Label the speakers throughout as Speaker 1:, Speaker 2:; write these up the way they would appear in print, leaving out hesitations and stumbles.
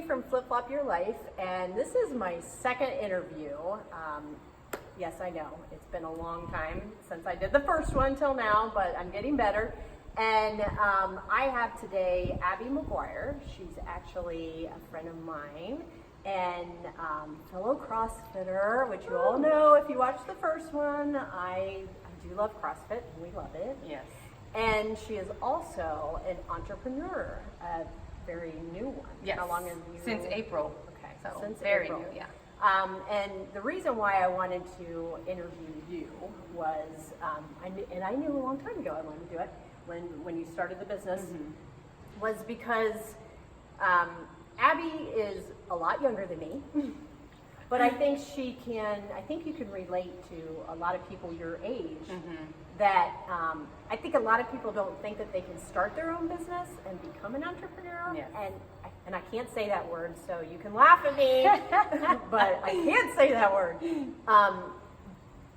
Speaker 1: from Flip Flop Your Life, and this is my second interview. Yes, I know, it's been a long time since I did the first one till now, but I'm getting better. And I have today Abbey McGuire. She's actually a friend of mine and fellow CrossFitter, which you all know if you watched the first one. I do love CrossFit, and we love it.
Speaker 2: Yes.
Speaker 1: And she is also an entrepreneur, a very new one.
Speaker 2: Yes.
Speaker 1: How long have you?
Speaker 2: Since April.
Speaker 1: Okay,
Speaker 2: So
Speaker 1: since
Speaker 2: very
Speaker 1: April.
Speaker 2: new, yeah.
Speaker 1: And the reason why I wanted to interview you was, I knew a long time ago I wanted to do it when you started the business, was because Abbey is a lot younger than me, but I think you can relate to a lot of people your age. That I think a lot of people don't think that they can start their own business and become an entrepreneur.
Speaker 2: Yes.
Speaker 1: And I can't say that word, so you can laugh at me, but I can't say that word.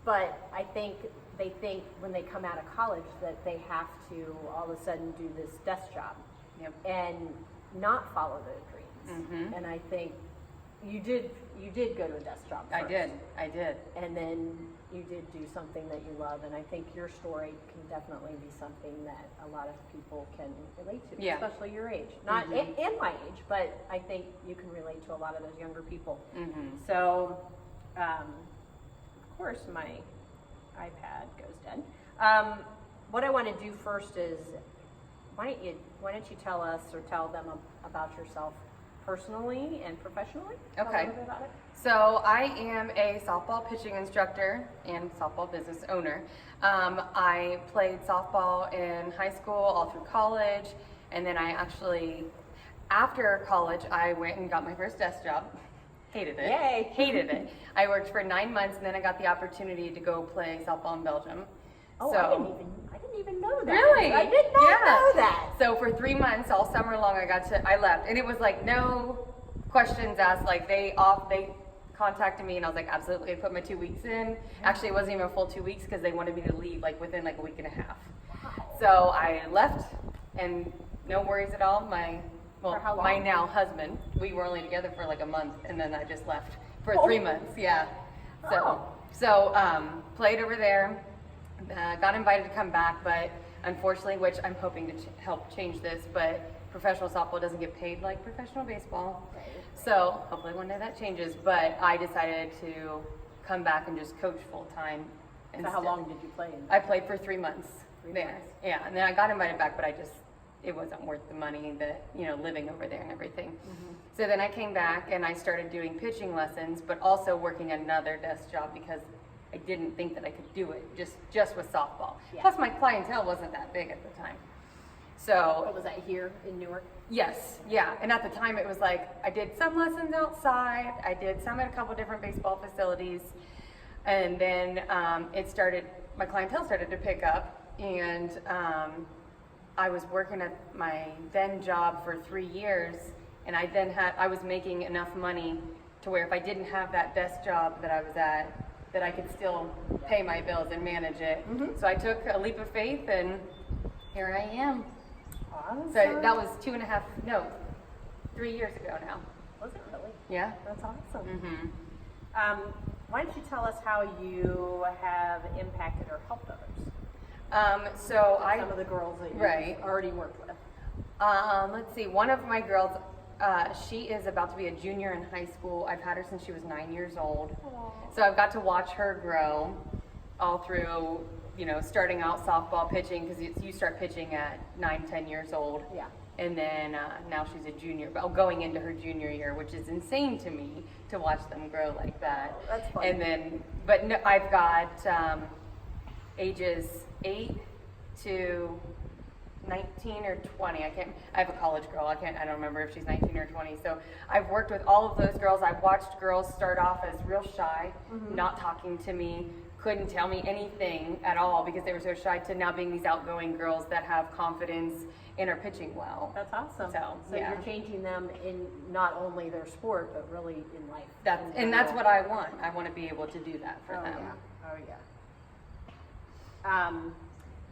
Speaker 1: But I think they think when they come out of college that they have to all of a sudden do this desk job and not follow their dreams. And I think you did go to a desk job first.
Speaker 2: I did.
Speaker 1: And then you did do something that you love, and I think your story can definitely be something that a lot of people can relate to, especially your age. Not in my age, but I think you can relate to a lot of those younger people. So, of course, my iPad goes dead. What I want to do first is, why don't you tell us or tell them about yourself personally and professionally?
Speaker 2: Okay.
Speaker 1: Tell a little bit about it.
Speaker 2: So I am a softball pitching instructor and softball business owner. I played softball in high school, all through college, and then I actually, after college, I went and got my first desk job. Hated it.
Speaker 1: Yay!
Speaker 2: Hated it. I worked for 9 months, and then I got the opportunity to go play softball in Belgium.
Speaker 1: Oh,
Speaker 2: so,
Speaker 1: I didn't even know that.
Speaker 2: Really?
Speaker 1: I did not know that.
Speaker 2: So for 3 months, all summer long, I left, and it was like no questions asked. Like they contacted me, and I was like, absolutely. I put my 2 weeks in. Actually, it wasn't even a full 2 weeks because they wanted me to leave like within like a week and a half.
Speaker 1: Wow.
Speaker 2: So I left, and no worries at all. My now husband, we were only together for like a month, and then I just left for 3 months. Yeah. So played over there. Got invited to come back, but unfortunately, which I'm hoping to help change this, but professional softball doesn't get paid like professional baseball.
Speaker 1: Right.
Speaker 2: So hopefully one day that changes, but I decided to come back and just coach full time.
Speaker 1: So how long did you play?
Speaker 2: I played for 3 months
Speaker 1: 3
Speaker 2: there.
Speaker 1: months.
Speaker 2: Yeah, and then I got invited back, but it wasn't worth the money that, living over there and everything. So then I came back and I started doing pitching lessons, but also working another desk job because I didn't think that I could do it just with softball.
Speaker 1: Yeah.
Speaker 2: Plus my clientele wasn't that big at the time. So
Speaker 1: What was that, here in Newark?
Speaker 2: yes, yeah. And at the time it was like I did some lessons outside, I did some at a couple different baseball facilities, and then my clientele started to pick up, and I was working at my then job for 3 years, and I was making enough money to where if I didn't have that desk job that I was at, that I could still pay my bills and manage it. So I took a leap of faith, and here I am.
Speaker 1: Awesome.
Speaker 2: So that was 3 years ago now.
Speaker 1: Was it really?
Speaker 2: Yeah.
Speaker 1: That's awesome. Why don't you tell us how you have impacted or helped others? Some of the girls that you already worked with.
Speaker 2: Let's see. One of my girls, she is about to be a junior in high school. I've had her since she was 9 years old.
Speaker 1: Aww.
Speaker 2: So I've got to watch her grow all through, starting out softball pitching, because you start pitching at 9, 10 years old.
Speaker 1: Yeah.
Speaker 2: And then now she's a junior, going into her junior year, which is insane to me to watch them grow like that.
Speaker 1: Oh, that's fun.
Speaker 2: And then, I've got ages 8 to 19 or 20. I have a college girl. I don't remember if she's 19 or 20. So I've worked with all of those girls. I've watched girls start off as real shy, not talking to me, couldn't tell me anything at all because they were so shy, to now being these outgoing girls that have confidence and are pitching well.
Speaker 1: That's awesome.
Speaker 2: So
Speaker 1: you're changing them in not only their sport, but really in life.
Speaker 2: That's what I want. I want to be able to do that for them.
Speaker 1: Yeah. Oh yeah.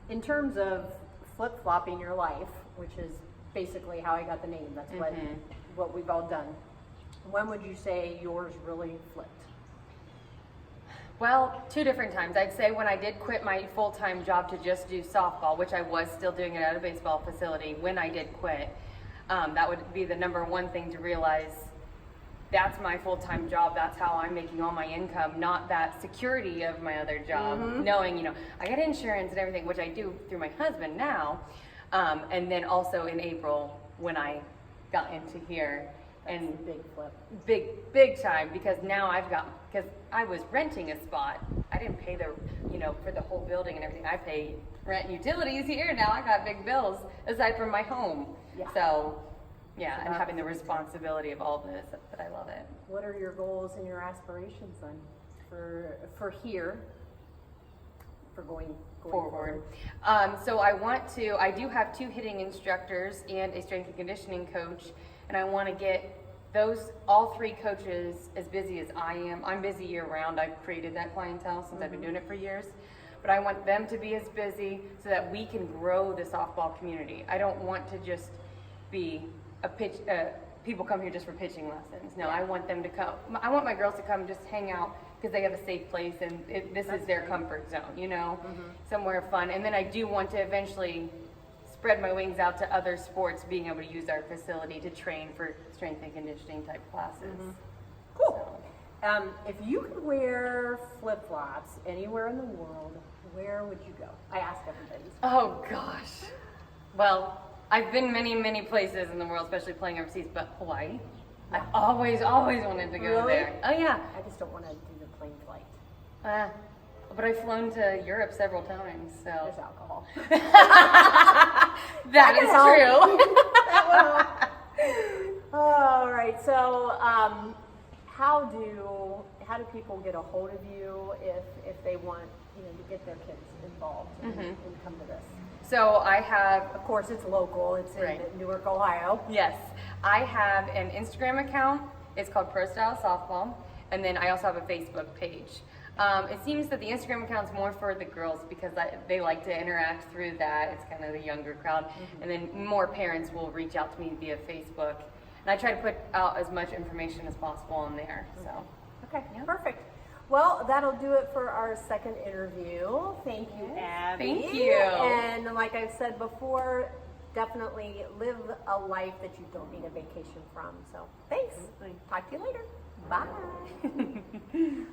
Speaker 1: In terms of flip-flopping your life, which is basically how I got the name. That's what we've all done. When would you say yours really flipped?
Speaker 2: Well, 2 different times. I'd say when I did quit my full-time job to just do softball, which I was still doing it at a baseball facility when I did quit. That would be the number one thing to realize. That's my full-time job. That's how I'm making all my income, not that security of my other job, knowing, I got insurance and everything, which I do through my husband now. And then also in April when I got into here. And
Speaker 1: big flip.
Speaker 2: Big time, because now because I was renting a spot. I didn't pay for the whole building and everything. I pay rent and utilities here. Now I got big bills aside from my home.
Speaker 1: Yeah.
Speaker 2: So, yeah, and having the responsibility of all this, but I love it.
Speaker 1: What are your goals and your aspirations then for here, for going forward?
Speaker 2: So I do have 2 hitting instructors and a strength and conditioning coach, and I want to get all 3 coaches as busy as I am. I'm busy year round. I've created that clientele since I've been doing it for years, but I want them to be as busy so that we can grow the softball community. I don't want to just be people come here just for pitching lessons. No, I want them to come. I want my girls to come just hang out because they have a safe place and this is their comfort zone, somewhere fun. And then I do want to eventually spread my wings out to other sports, being able to use our facility to train for strength and conditioning type classes.
Speaker 1: Cool. If you could wear flip-flops anywhere in the world, where would you go? I ask everybody.
Speaker 2: Oh gosh. Well, I've been many places in the world, especially playing overseas, but Hawaii. I've always wanted to go there. Oh yeah.
Speaker 1: I just don't want to do the plane flight.
Speaker 2: But I've flown to Europe several times, so.
Speaker 1: There's alcohol.
Speaker 2: That is true.
Speaker 1: That will. All right. So, how do people get a hold of you if they want to get their kids involved and come to this?
Speaker 2: So I have,
Speaker 1: of course, it's local. It's in Newark, Ohio.
Speaker 2: Yes, I have an Instagram account. It's called Pro Style Softball, and then I also have a Facebook page. It seems that the Instagram account is more for the girls because they like to interact through that. It's kind of the younger crowd, and then more parents will reach out to me via Facebook. And I try to put out as much information as possible on there. So.
Speaker 1: Okay, perfect. Well, that'll do it for our second interview. Thank you, Abby.
Speaker 2: Thank you.
Speaker 1: And like I've said before, definitely live a life that you don't need a vacation from. So thanks. Talk to you later. Bye.